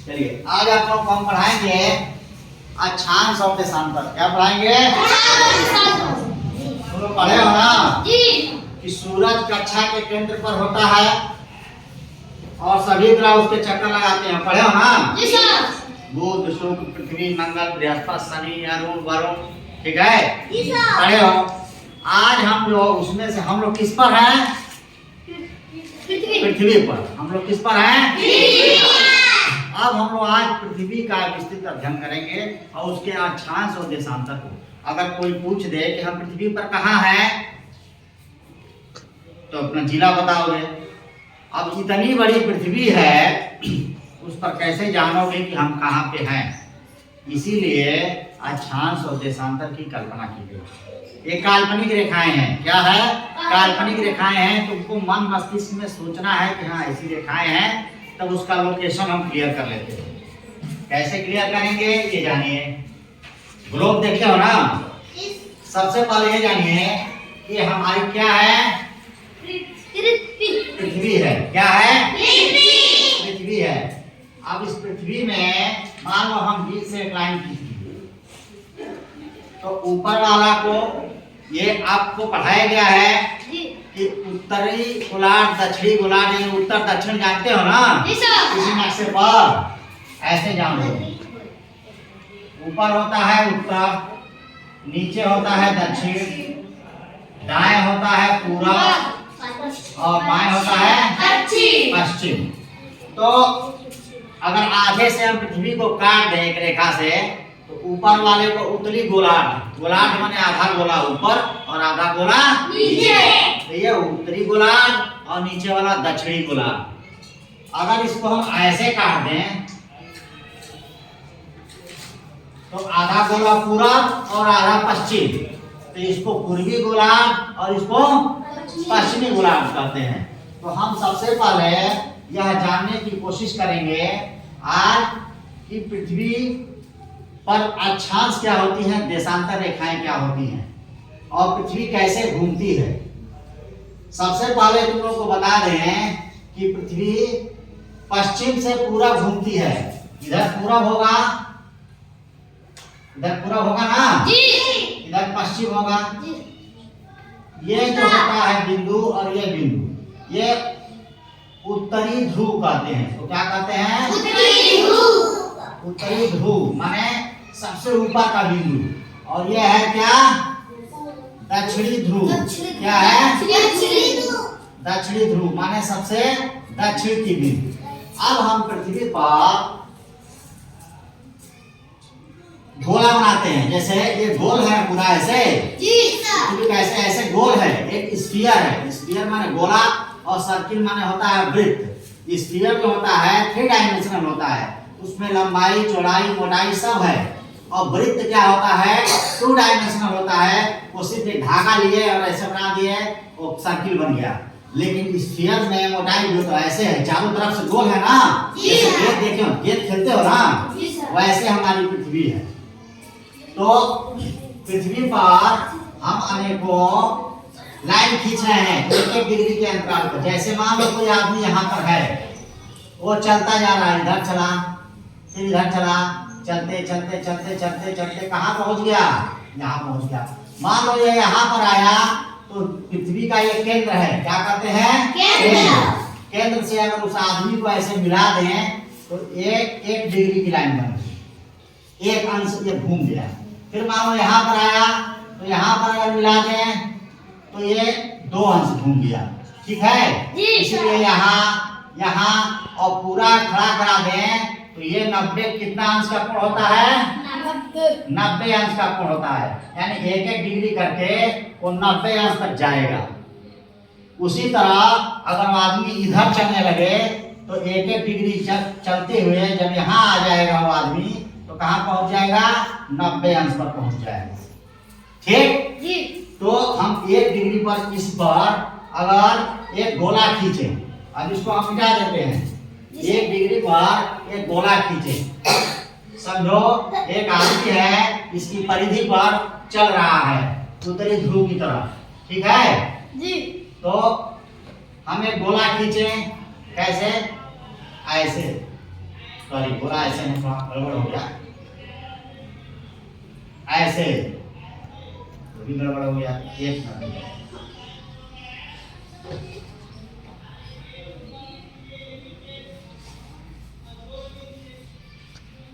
चलिए आज आप लोग को हम पढ़ाएंगे अक्षांश और देशांतर। क्या पढ़ाएंगे? तुम लोग पढ़े हो ना कि सूरज कक्षा के केंद्र पर होता है और सभी ग्रह उसके चक्कर लगाते हैं। पढ़े हो ना? बुध, शुक्र, पृथ्वी, मंगल, बृहस्पति, शनि, अरुण, वरुण। ठीक है, पढ़े हो? आज हम लोग उसमें से हम लोग किस पर हैं? पृथ्वी पर। हम लोग किस पर हैं? अब हम लोग आज पृथ्वी का विस्तृत अध्ययन करेंगे और उसके अक्षांश और देशांतर को। अगर कोई पूछ दे कि हम पृथ्वी पर कहाँ हैं, तो अपना जिला बताओगे। अब इतनी बड़ी पृथ्वी है, उस पर कैसे जानोगे कि हम कहाँ पे हैं? इसीलिए अक्षांश और देशांतर की कल्पना की गई। ये काल्पनिक रेखाएं हैं। क्या है? काल्पनिक रेखाएं हैं। तुमको मन मस्तिष्क में सोचना है कि हाँ ऐसी रेखाएं हैं, तब उसका लोकेशन हम क्लियर कर लेते हैं। कैसे क्लियर करेंगे ये जानिए। ग्लोब देखते हो ना? सबसे पहले ये जानिए कि हमारी क्या है? पृथ्वी है। क्या है? पृथ्वी है। अब इस पृथ्वी में मान लो हम बीच से एक लाइन खींची, तो ऊपर वाला को ये आपको पढ़ाया गया है कि उत्तरी गोलार्ध, दक्षिणी गोलार्ध, यानी उत्तर दक्षिण जानते हो ना? इसी नक्शे पर ऐसे जान लो। ऊपर होता है उत्तर, नीचे होता है दक्षिण, दाएं होता है पूरब और बाएं होता है पश्चिम। तो अगर आधे से हम पृथ्वी को काट दें एक रेखा से, तो ऊपर वाले को उत्तरी गोलार्ध, गोलार्ध माने आधा गोला ऊपर और आधा गोला नीचे, तो ये उत्तरी गोलार्ध और नीचे वाला दक्षिणी गोलार्ध। अगर इसको हम ऐसे काट दें तो आधा गोला पूरब और आधा पश्चिम, तो इसको पूर्वी गोलार्ध और इसको पश्चिमी गोलार्ध कहते हैं। तो हम सबसे पहले यह जानने की कोशिश करेंगे आज कि पृथ्वी पर अक्षांश क्या होती है, देशांतर रेखाएं क्या होती हैं और पृथ्वी कैसे घूमती है। सबसे पहले तुम लोग को बता दें कि पृथ्वी पश्चिम से पूरब घूमती है। इधर पूरब होगा, इधर पूरब होगा ना? इधर पश्चिम होगा। ये जो होता है बिंदु और ये बिंदु, ये उत्तरी ध्रुव कहते हैं। तो क्या कहते हैं? उत्तरी ध्रुव माने सबसे ऊपर का बिंदु। और ये है क्या? दक्षिणी ध्रुव। क्या है? दक्षिणी ध्रुव माने सबसे दक्षिण की बिंदु। अब हम पृथ्वी पर गोला बनाते हैं। जैसे ये गोल है पूरा ऐसे, पृथ्वी का ऐसे गोल है। एक स्फीयर है। स्फीयर माने गोला और सर्किल माने होता है वृत्त। स्फीयर जो होता है 3 डायमेंशनल होता है, उसमें लंबाई, चौड़ाई, मोटाई सब है। और वृत्त क्या होता है? 2 डायमेंशनल होता है। वो सिर्फ एक धागा लिए और ऐसे बना दिए, वो सर्किल बन गया। लेकिन स्फीयर में मोटाई जो तो ऐसे है, चारों तरफ से गोल है ना? जैसे गेंद देखे हो, गेंद खेलते हो ना, वैसे हमारी पृथ्वी है। तो पृथ्वी पर हम अनेकों लाइन खींच रहे हैं 1-1 डिग्री के अंतराल पर। जैसे मान लो कोई आदमी यहाँ पर है, वो चलता जा रहा है, इधर चला फिर इधर चला, चलते चलते चलते चलते चलते कहाँ पहुँच गया? यहाँ पहुँच गया। मान लो ये यहाँ पर आया, तो पृथ्वी का ये केंद्र है। क्या कहते हैं? केंद्र से अगर उस आदमी को ऐसे मिला दें तो 1 डिग्री की लाइन बन गई, एक अंश ये घूम गया। फिर मान लो यहाँ पर आया, तो यहाँ पर अगर मिला दें तो ये 2 अंश घूम गया। ठीक है? इसलिए यहाँ और पूरा खड़ा करा दें तो ये 90 कितना अंश का कोण होता है? 90 अंश का कोण होता है। यानी 1-1 डिग्री करके वो 90 अंश तक जाएगा। उसी तरह अगर आदमी इधर चलने लगे तो 1-1 डिग्री चलते हुए जब यहाँ आ जाएगा वो आदमी, तो कहाँ पहुंच जाएगा? 90 अंश पर पहुंच जाएगा। ठीक? तो हम 1 डिग्री पर इस पर अगर एक गोला खींचे, अब इसको हम मिटा देते हैं। 1 डिग्री पर एक गोला खींचे, समझो एक आदमी है, इसकी परिधि पर चल रहा है उत्तरी ध्रुव की तरफ। ठीक है जी? तो हम एक गोला खींचे, कैसे? ऐसे सॉरी गोला ऐसे नहीं, थोड़ा गड़बड़ हो गया, ऐसे तो भी गड़बड़ हो गया। एक मिनट,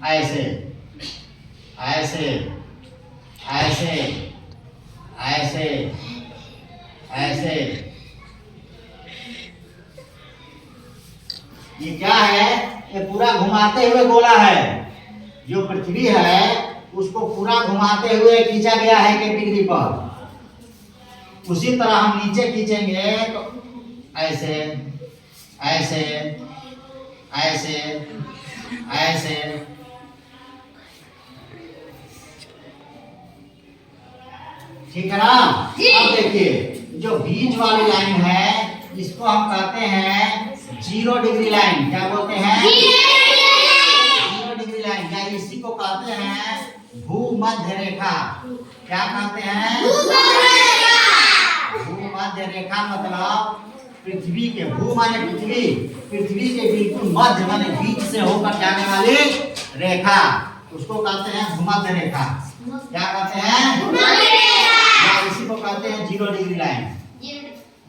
ऐसे ऐसे ऐसे ऐसे ऐसे, ये क्या है? ये पूरा घुमाते हुए गोला है। जो पृथ्वी है उसको पूरा घुमाते हुए खींचा गया है 1 डिग्री पर। उसी तरह हम नीचे खींचेंगे तो ऐसे ऐसे ऐसे ऐसे, ठीक है ना? अब देखिए जो बीच वाली लाइन है इसको हम कहते हैं 0 डिग्री लाइन। क्या बोलते हैं? 0 डिग्री लाइन, या इसी को कहते हैं भूमध्य रेखा। क्या कहते हैं? भूमध्य रेखा मतलब पृथ्वी के, भू माने पृथ्वी, पृथ्वी के बिल्कुल मध्य माने बीच से होकर जाने वाली रेखा, उसको कहते हैं भूमध्य रेखा। क्या कहते हैं? या इसी को कहते हैं 0 डिग्री लाइन।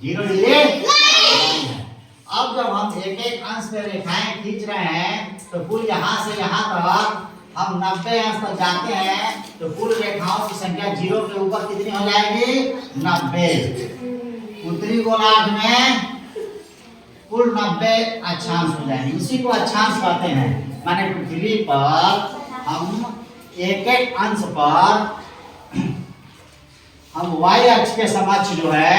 0 degree line. अब जब हम एक एक अंश पे रेखाएं खींच रहे हैं तो कुल यहाँ से यहाँ तक हम 90 अंश तक जाते हैं, तो कुल रेखाओं की संख्या 0 के ऊपर कितनी हो जाएगी? 90। उत्तरी गोलार्ध में कुल 90 अक्षांश हो जाएंगे। इसी को अक्षांश कहते हैं। माने पृथ्वी पर हम एक एक अंश पर हम y अक्ष के समक्ष जो है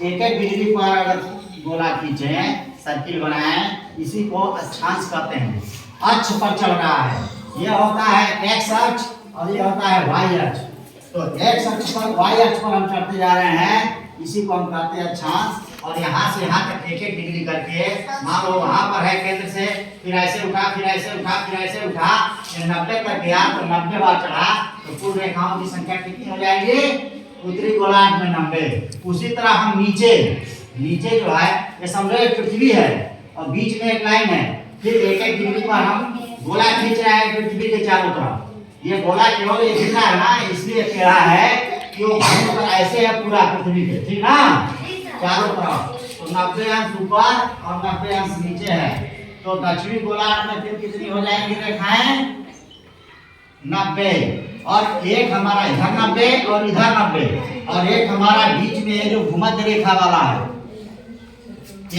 1-1 डिग्री पर अगर गोला खींचे, सर्किल बनाएं, इसी को अक्षांश कहते हैं। अक्ष पर चल रहा है, यह होता है x अक्ष और यह होता है y अक्ष। तो x अक्ष पर y अक्ष पर हम चढ़ते जा रहे हैं, इसी को हम कहते हैं अक्षांश। और यहाँ से यहाँ तक 1-1 डिग्री करके, मान लो वहां पर है केंद्र से, फिर ऐसे उठा, फिर ऐसे उठा, फिर ऐसे उठा, 90 तक गया तो 90 बार चढ़ा, तो कुल रेखाओं की संख्या कितनी हो जाएगी? उत्तरी गोलार्ध में 90। उसी तरह हम नीचे जो है, ये समझो एक पृथ्वी है और बीच में एक लाइन है, फिर 1-1 डिग्री पर हम गोला खींच रहे हैं पृथ्वी के चारों तरफ। ये गोला केवल ये दिख रहा है ना, इसलिए टेढ़ा है कि वो ऐसे है पूरा पृथ्वी पे, ठीक ना, चारों तरफ। तो 90 अंश ऊपर और 90 अंश नीचे है। तो दक्षिणी गोलार्ध में फिर कितनी हो जाएंगी रेखाएं? 90। और एक हमारा इधर 90 और इधर 90, और एक हमारा बीच में जो भूमध्य रेखा वाला है,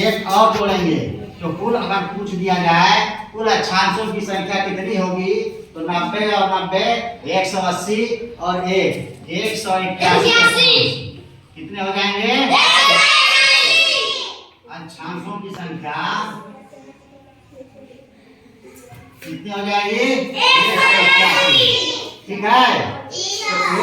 एक और जोड़ेंगे। तो कुल अगर पूछ दिया जाए कुल अक्षांशों की संख्या कितनी होगी, तो 90 और 90 180 और 181 कितने हो जाएंगे? अक्षांशों की संख्या कितनी हो जाएगी? 181। ठीक है, तो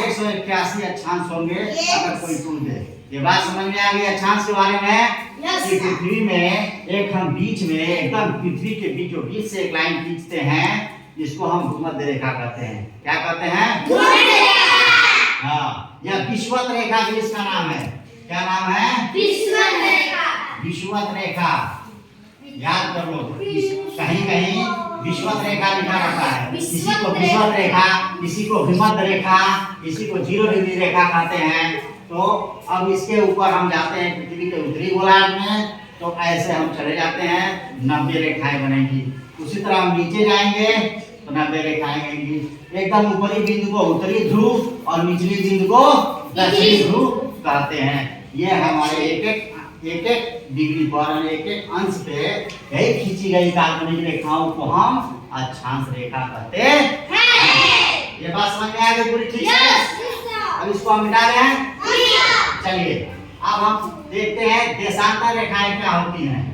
181 अक्षांश होंगे अगर कोई पूछ दे। ये बात समझ में आ गई अक्षांश के बारे में? कि पृथ्वी में एक हम बीच में एकदम पृथ्वी के बीचों बीच से एक लाइन खींचते हैं, जिसको हम भूमध्य रेखा कहते हैं। क्या कहते हैं? हाँ, यह विषुवत रेखा भी इसका नाम है। क्या नाम है? विषुवत रेखा। विषुवत रेखा याद कर लो, कहीं कहीं विषुवत रेखा लिखा रहता है। किसी को विषुवत रेखा, किसी को भूमध्य रेखा, किसी को 0 डिग्री रेखा कहते हैं। तो अब इसके ऊपर हम जाते हैं पृथ्वी के उत्तरी गोलार्ध में, तो ऐसे हम चले जाते हैं, 90 रेखाएं बनेंगी। उसी तरह हम नीचे जाएंगे तो 90 रेखाएं बनेंगी। एकदम ऊपरी बिंदु को उत्तरी ध्रुव और निचली बिंदु को दक्षिणी ध्रुव कहते हैं। ये हमारे एक एक डिग्री पर, एक एक अंश पे यही खींची गई काल्पनिक रेखाओं को हम अक्षांश रेखा कहते हैं। ये बात समझ में आ गई पूरी? ठीक है, अब इसको हम मिटा रहे हैं। चलिए अब हम देखते हैं देशांतर रेखाएं क्या होती हैं।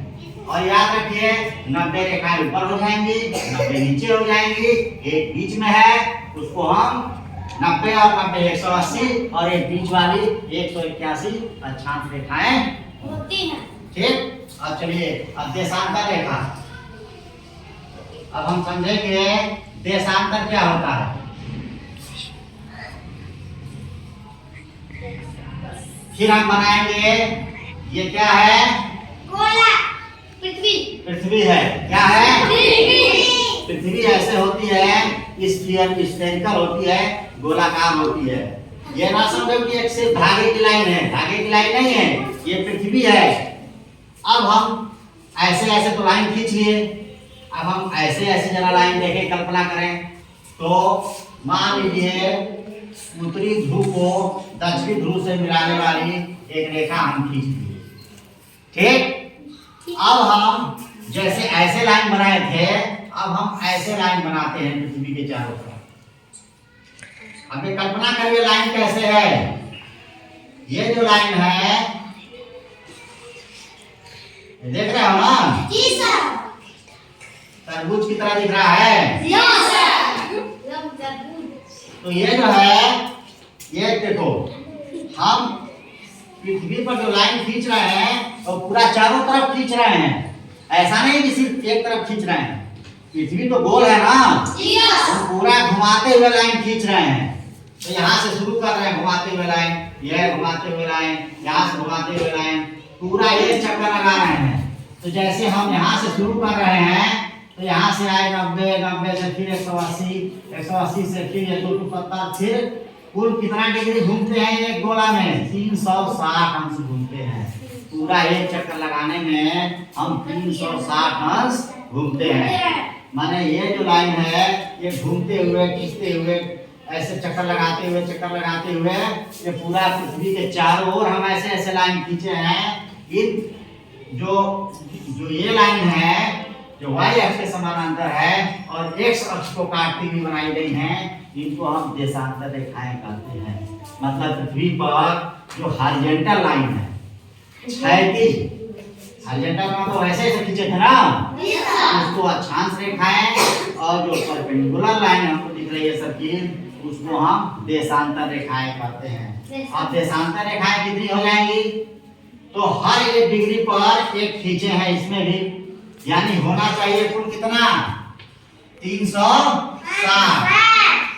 और याद रखिए 90 रेखाएं ऊपर हो जाएंगी, 90 नीचे हो जाएंगी, एक बीच में है उसको हम 90 और 90 180 और एक बीच वाली 181 अक्षांश रेखाएं होती हैं। ठीक, अब चलिए अब देशांतर रेखा, अब हम समझेंगे देशांतर क्या होता है। फिर हम बनाएंगे, ये क्या है? गोला, पृथ्वी। पृथ्वी है, क्या है? पृथ्वी ऐसे होती है, स्फेरिकल होती है, गोलाकार होती है। ये ना समझो कि एक सिर्फ धागे की लाइन है, धागे की लाइन नहीं है, ये पृथ्वी है। अब हम ऐसे ऐसे तो लाइन खींच लिए, अब हम ऐसे ऐसे जरा लाइन देखे कल्पना करें तो मान लीजिए उत्तरी ध्रुव को दक्षिणी ध्रुव से मिलाने वाली एक रेखा हम खींच लिए, ठीक। अब हम जैसे ऐसे लाइन बनाए थे, अब हम ऐसे लाइन बनाते हैं पृथ्वी के चारों तरफ। अब ये कल्पना करिए लाइन कैसे है। ये जो लाइन है, देख रहे हो ना? जी सर। तरबूज की तरह दिख रहा है? जी सर। तो ये जो है, ये देखो, हम पृथ्वी पर जो लाइन खींच रहे हैं और पूरा चारों तरफ खींच रहे हैं, ऐसा नहीं कि सिर्फ एक तरफ खींच रहे हैं। पृथ्वी तो गोल है ना, तो पूरा घुमाते हुए लाइन खींच रहे हैं। तो यहाँ से शुरू कर रहे हैं घुमाते हुए लाइन, यह घुमाते हुए लाइन, यहाँ से घुमाते हुए लाइन, पूरा ये चक्कर लगा रहे हैं। तो जैसे हम यहाँ से शुरू कर रहे हैं तो यहाँ से आए 90, 90 से फिर 180, 180 से फिर 270, फिर कुल कितना डिग्री घूमते हैं एक गोला में? 360 अंश घूमते हैं। पूरा एक चक्कर लगाने में हम 360 अंश घूमते हैं। माने ये जो लाइन है, ये घूमते हुए, खींचते हुए, ऐसे चक्कर लगाते हुए ये पूरा पृथ्वी के चारों ओर हम ऐसे ऐसे लाइन खींचे हैं। इन जो ये लाइन है, जो y अक्ष के समानांतर है और x अक्ष को काटती हुई बनाई गई हैं, इनको हम देशांतर रेखाएं कहते हैं। मतलब पृथ्वी पर जो हॉरिजॉन्टल लाइन है, क्षैतिज हॉरिजॉन्टल में तो ऐसे ऐसे खींचे थे ना, उसको अक्षांश रेखाएं, और जो परपेंडिकुलर लाइन हमको दिख रही है सर्किल, उसको हम देशांतर रेखाएं कहते हैं। अब देशांतर रेखाएं कितनी हो जाएंगी? तो हर एक डिग्री पर एक खींचे हैं, इसमें भी, यानी होना चाहिए कुल कितना? 360।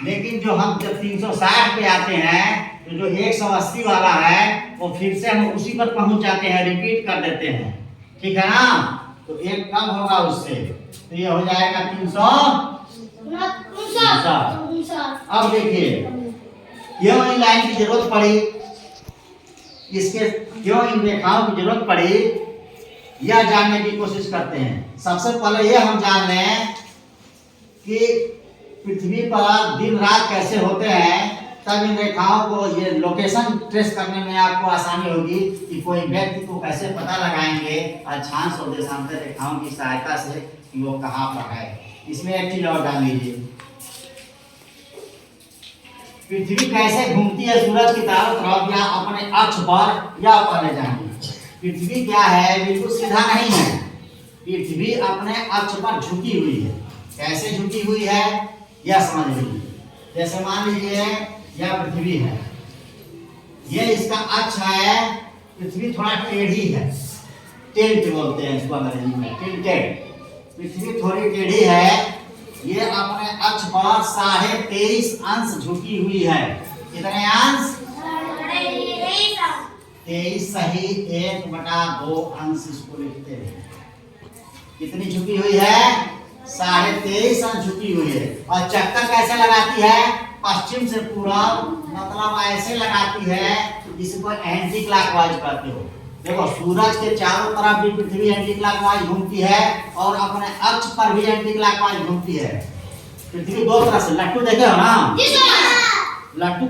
लेकिन जो हम जब 360 पे आते हैं तो जो 180 वाला है वो फिर से हम उसी पर पहुंच जाते हैं, रिपीट कर देते हैं, ठीक है ना? तो एक कम होगा उससे, तो ये हो जाएगा 359। अब देखिए क्यों इन लाइन की जरूरत पड़ी, इसके क्यों इन रेखाओं की जरूरत पड़ी, यह जानने की कोशिश करते हैं। सबसे पहले यह हम जान लें कि पृथ्वी पर दिन रात कैसे होते हैं, तब इन रेखाओं को, ये लोकेशन ट्रेस करने में आपको आसानी होगी कि कोई व्यक्ति को कैसे पता लगाएंगे अक्षांश और देशांतर रेखाओं की सहायता से कि वो कहाँ पर है। इसमें एक चीज और जान लीजिए, पृथ्वी कैसे घूमती है सूरज की चारों तरफ, या अपने अक्ष पर, या पहले जानिए पृथ्वी क्या है? बिल्कुल सीधा नहीं है, पृथ्वी अपने अक्ष पर झुकी हुई है। कैसे झुकी हुई है यह समझ लीजिए। जैसे मान लीजिए यह पृथ्वी है, यह इसका अक्ष है, पृथ्वी थोड़ा टेढ़ी है, टिल्ट बोलते हैं इसको अंग्रेजी में, टिल्टेड। पृथ्वी थोड़ी टेढ़ी है, ये अपने अक्ष पर 23.5 अंश झुकी हुई है। कितने अंश? 23 सही 1/2 अंश इसको लिखते हैं। कितनी झुकी हुई है? 23.5 अंश झुकी हुई है। और चक्कर कैसे लगाती है? पश्चिम से पूरब, मतलब ऐसे लगाती है, जिसको एंटी क्लॉकवाइज कहते हो। देखो सूरज के चारों तरफ भी पृथ्वी एंटी क्लॉकवाइज घूमती है और अपने अक्ष पर भी एंटी क्लॉकवाइज घूमती है। पृथ्वी दो तरह से, लट्टू देखे हो ना? लट्टू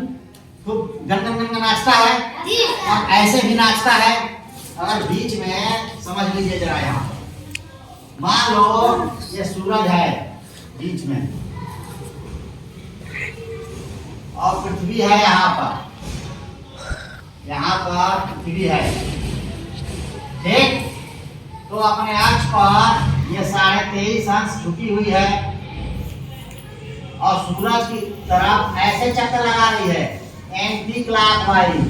खूब गन नाचता है और ऐसे भी नाचता है। अगर बीच में समझ लीजिए जरा, यहाँ मान लो ये सूरज है बीच में और पृथ्वी है यहाँ पर पृथ्वी है, ठीक? तो अपने अक्ष पर ये 23.5 अंश झुकी हुई है और सूरज की तरफ ऐसे चक्कर लगा रही है, एंटी क्लॉकवाइज,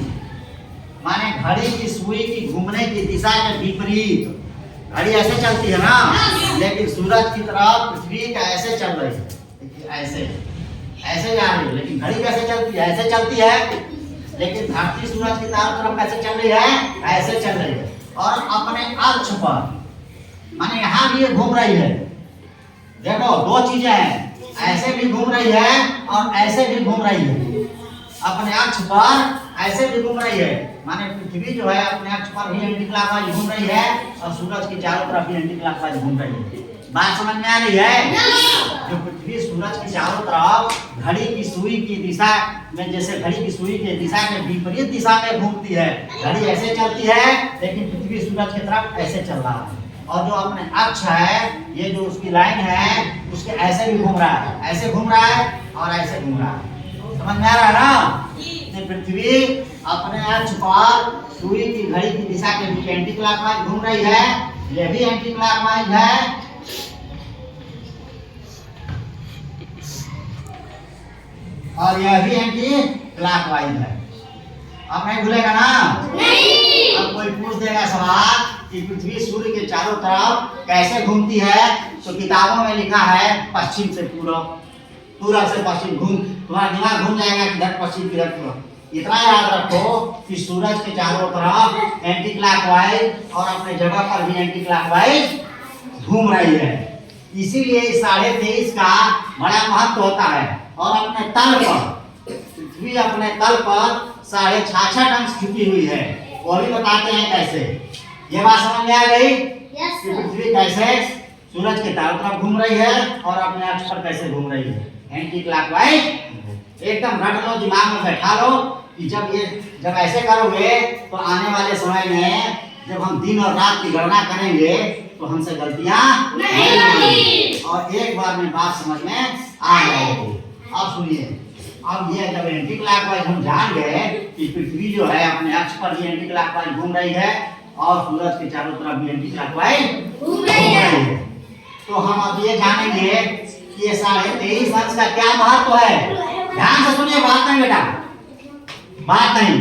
माने घड़ी की सुई की घूमने की दिशा के विपरीत। घड़ी ऐसे चलती है ना, लेकिन सूरज की तरफ पृथ्वी ऐसे चल रही है, देखिए ऐसे जा रही है, लेकिन घड़ी कैसे चलती है? ऐसे चलती है, लेकिन धरती सूरज की तरफ कैसे चल रही है? ऐसे चल रही है। और अपने अक्ष पर, माने यहाँ भी ये घूम रही है, देखो दो चीजें हैं, ऐसे भी घूम रही है और ऐसे भी घूम रही है। अपने अक्ष पर ऐसे भी घूम रही है, माने पृथ्वी जो है अपने अक्ष पर भी एंटी क्लॉकवाइज घूम रही है और सूरज के चारों तरफ भी एंटी क्लॉकवाइज घूम रही है। बात समझ में आ रही है? जो पृथ्वी सूरज के चारों तरफ घड़ी की सुई की दिशा में, जैसे घड़ी की सुई की दिशा के विपरीत दिशा में घूमती है, घड़ी ऐसे चलती है लेकिन पृथ्वी सूरज की तरफ ऐसे चल रहा है। और जो अपने अक्ष है, ये जो उसकी लाइन है उसके ऐसे भी घूम रहा है, ऐसे घूम रहा है और ऐसे घूम रहा है। समझ में आ रहा है ना? पृथ्वी अपने अक्ष पर सुई की घड़ी की दिशा के भी एंटी क्लॉकवाइज घूम रही है, ये भी एंटी क्लॉकवाइज है और यह भी एंटी क्लॉकवाइज है। अब नहीं भूलेगा ना? नहीं। अब कोई पूछ देगा सवाल कि पृथ्वी सूर्य के चारों तरफ कैसे घूमती है, तो किताबों में लिखा है पश्चिम से पूरब, पूरब से पश्चिम। घूम तुम्हारा दिमाग घूम जाएगा किधर पश्चिम किधर पूरब। इतना याद रखो कि सूरज के चारों तरफ एंटी क्लॉकवाइज और अपने जगह पर भी एंटी क्लॉकवाइज घूम रही है। इसीलिए 23.5 का बड़ा महत्व होता है। और अपने तल पर, पृथ्वी अपने तल पर 66.5 अंश झुकी हुई है, वो भी बताते हैं कैसे। ये बात समझ में आ गई कि पृथ्वी कैसे सूरज के चारों तरफ घूम रही है और अपने अक्ष पर कैसे घूम रही है, एंटी क्लॉकवाइज। एकदम रट लो, दिमाग में बैठा लो कि जब ऐसे करोगे तो आने वाले समय में जब हम दिन और रात की गणना करेंगे तो हमसे गलतियां नहीं होंगी और एक बार में बात समझ में आ जाएगी। अब सुनिए, अब ये जब एंटी क्लॉकवाइज हम जान गए कि पृथ्वी जो है अपने अक्ष पर भी एंटी क्लॉकवाइज घूम रही है और सूरज के चारों तरफ भी एंटी क्लॉकवाइज घूम रही है, तो हम अब ये जानेंगे कि ये 23.5 अंश का क्या महत्व है। ध्यान से सुनिए, बात नहीं बेटा, बात नहीं,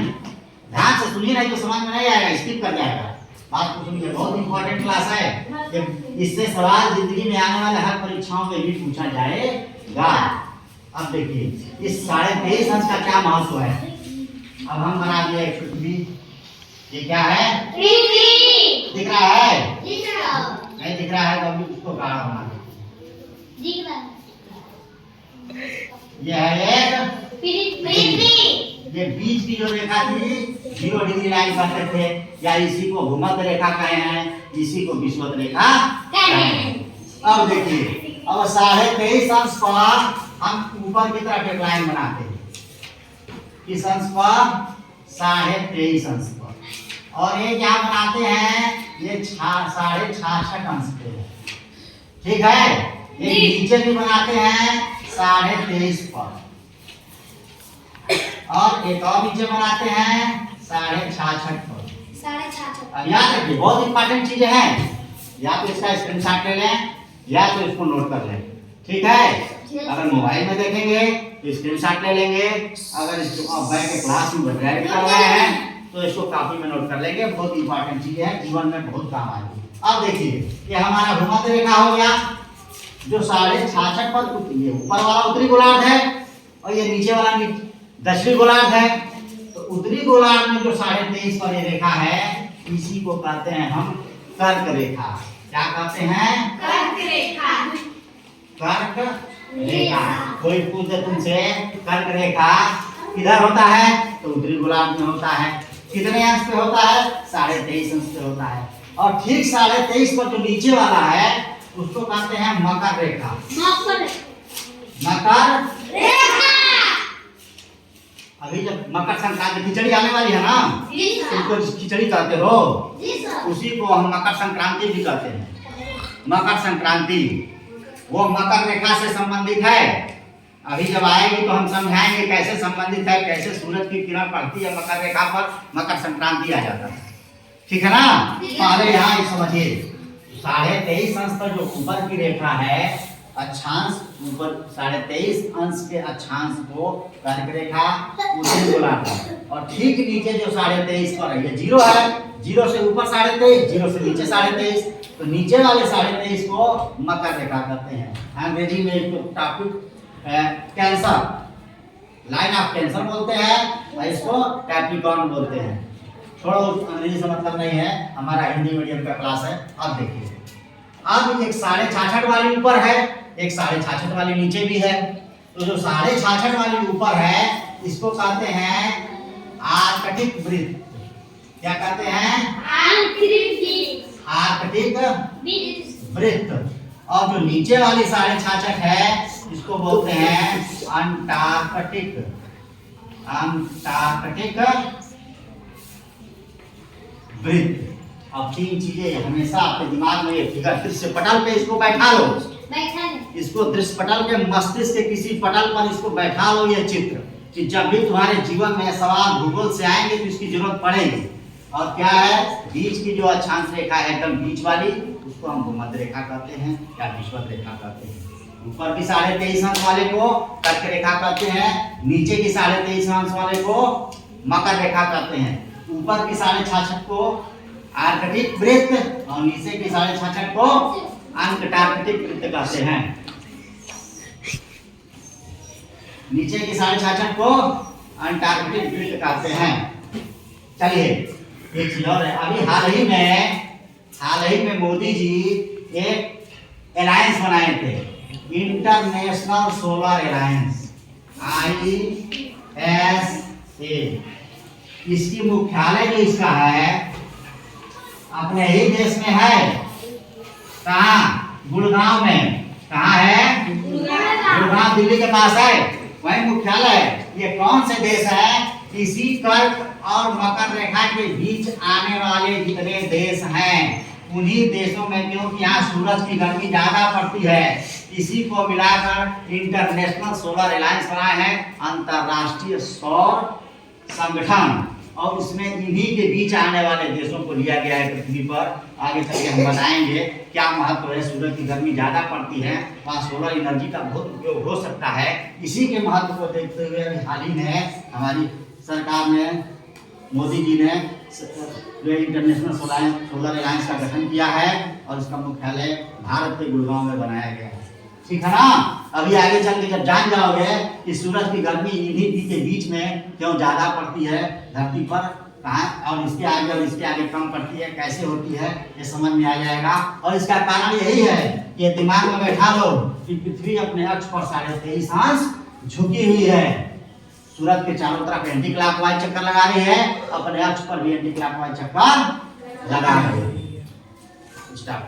ध्यान से सुनिए, नहीं तो समझ में नहीं आएगा, स्किप कर जाएगा। बात को सुनिए, बहुत इंपॉर्टेंट क्लास है। इससे सवाल जिंदगी में आने वाले हर परीक्षाओं में भी पूछा जाएगा। अब देखिए इस 23.5 अंश का क्या महत्व है। अब हम बना दिए एक पृथ्वी, ये क्या है? पृथ्वी। दिख रहा है? दिख रहा है। नहीं दिख रहा है तो अभी उसको गाढ़ा बना दे। दिख रहा है। ये है एक पृथ्वी। ये बीच की जो रेखा थी 0 डिग्री लाइन कहते थे, या इसी को भूमध्य रेखा कहे हैं, इसी को विषुवत रेखा कहे हैं। अब देखिए, अब 23.5 अंश पर हम ऊपर की तरफ एक लाइन बनाते हैं, इस अंश पर 23.5 अंश पर, और ये क्या बनाते हैं, ये 66.5 अंश पे, ठीक है। ये नीचे भी बनाते हैं 23.5 पर, और एक और नीचे बनाते हैं 66.5 पर। 66। अब याद रखिए, बहुत इंपॉर्टेंट चीजें हैं, या तो इसका स्क्रीनशॉट ले लें या तो इसको नोट कर लें, ठीक है। अगर मोबाइल में देखेंगे तो स्क्रीनशॉट ले लेंगे, अगर इसको आप बैठ के क्लास में ड्राइव कर रहे हैं तो इसको कॉपी में नोट कर लेंगे। बहुत इंपॉर्टेंट चीज है, जीवन में बहुत काम आएगी। अब देखिए, ये हमारा भूमध्य रेखा हो गया जो 66.5 पर, ये ऊपर वाला उत्तरी गोलार्ध है और ये नीचे वाला दक्षिणी गोलार्ध है। तो उत्तरी गोलार्ध में जो 23.5 पर ये रेखा है, इसी को कहते हैं हम कर्क रेखा। क्या कहते हैं? कर्क रेखा। कर्क रेखा। कोई पूछे तुमसे कर्क रेखा किधर होता है, तो उत्तरी गोलार्ध में होता है। कितने अंश पे होता है? 23.5 अंश पे होता है। और ठीक 23.5 पर जो नीचे वाला है उसको कहते हैं मकर रेखा। मकर रेखा। अभी जब मकर संक्रांति खिचड़ी आने वाली है ना, उसको खिचड़ी कहते हो, उसी को हम मकर संक्रांति भी कहते हैं। मकर संक्रांति वो मकर रेखा से संबंधित है। अभी जब आएगी तो हम समझाएंगे कैसे संबंधित है, कैसे सूरज की किरण पड़ती है मकर रेखा पर, मकर संक्रांति आ जाता है, ठीक है ना। पहले यहाँ समझिए, 23.5 अंश पर जो ऊपर की रेखा है, अक्षांश ऊपर 23.5 अंश के अक्षांश को कर्क रेखा, उत्तरी गोलार्ध, और ठीक नीचे जो 23.5 पर है, ये 0 है, 0 से ऊपर 23.5, 0 से नीचे 23.5, तो नीचे वाले 23.5 को मकर रेखा कहते हैं। अंग्रेजी में इसको topic cancer, line of cancer बोलते हैं, और इसको कैप्रिकॉर्न बोलते हैं। छोड़ो, अंग्रेजी से मतलब नहीं है, हमारा हिंदी मीडियम का क्लास है। अब देखिए, अब एक 66.5 वाली ऊपर है एक 66.5 वाली नीचे भी है। तो जो 66.5 वाली ऊपर है इसको कहते हैं आर्कटिक वृत्त। क्या कहते हैं? आर्कटिक वृत्त। और जो नीचे वाली 66.5 है इसको बोलते हैं अंटार्कटिक वृत्त। अब 3 चीजें हमेशा आपके दिमाग में, ये फिगर दृश्य पटल पे इसको बैठा लो, इसको दृश्य पटल के मस्तिष्क के किसी पटल पर इसको बैठा लो, ये चित्र, कि जब भी तुम्हारे जीवन में सवाल भूगोल से आएंगे तो इसकी जरूरत पड़ेगी। और क्या है? बीच की जो अक्षांश रेखा है एकदम बीच वाली, उसको हम भूमध्य रेखा कहते हैं या विषुवत रेखा कहते हैं। ऊपर की 23.5 अंश वाले को कर्क रेखा कहते हैं, नीचे की 23.5 अंश वाले को मकर रेखा कहते हैं। ऊपर की 66.5 को आर्कटिक वृत्त और नीचे की 66.5 को अंटार्कटिक वृत्त कहते हैं। नीचे की 66.5 को अंटार्कटिक वृत्त कहते हैं। चलिए एक चीज और है, अभी हाल ही में मोदी जी एक अलायंस बनाए थे, इंटरनेशनल सोलर अलायंस ISA। इसकी मुख्यालय जो इसका है अपने ही देश में है। कहाँ? गुड़गांव में। कहाँ है? गुड़गांव दिल्ली के पास है, वही मुख्यालय है। ये कौन से देश है? इसी कर्क और मकर रेखा के बीच आने वाले जितने देश हैं उन्हीं देशों में, क्योंकि यहाँ सूरज की गर्मी ज्यादा पड़ती है, इसी को मिलाकर इंटरनेशनल सोलर अलायंस बनाए हैं, अंतरराष्ट्रीय सौर संगठन। और उसमें इन्हीं के बीच आने वाले देशों को लिया गया है पृथ्वी पर। आगे चल के हम बताएंगे क्या महत्व है। सूरज की गर्मी ज्यादा पड़ती है, वहाँ सोलर एनर्जी का बहुत उपयोग हो सकता है। इसी के महत्व को देखते हुए अभी हाल ही में हमारी सरकार ने, मोदी जी ने इंटरनेशनल सोलर अलायंस का गठन किया है और इसका मुख्यालय भारत के गुड़गांव में बनाया गया है। ठीक है ना? अभी आगे चल के जब जान जाओगे कि सूरज की गर्मी इन्हीं के बीच में क्यों ज्यादा पड़ती है धरती पर, कहाँ, और इसके आगे कम पड़ती है, कैसे होती है, ये समझ में आ जाएगा। और इसका कारण यही है कि दिमाग में बैठा लो कि पृथ्वी अपने अक्ष पर 23.5 अंश झुकी हुई है। सूरज के चारों तरफ एंटी क्लॉकवाइज चक्कर लगा रही है, अपने अक्ष पर भी एंटी क्लॉकवाइज चक्कर लगा रही है। स्टार्ट।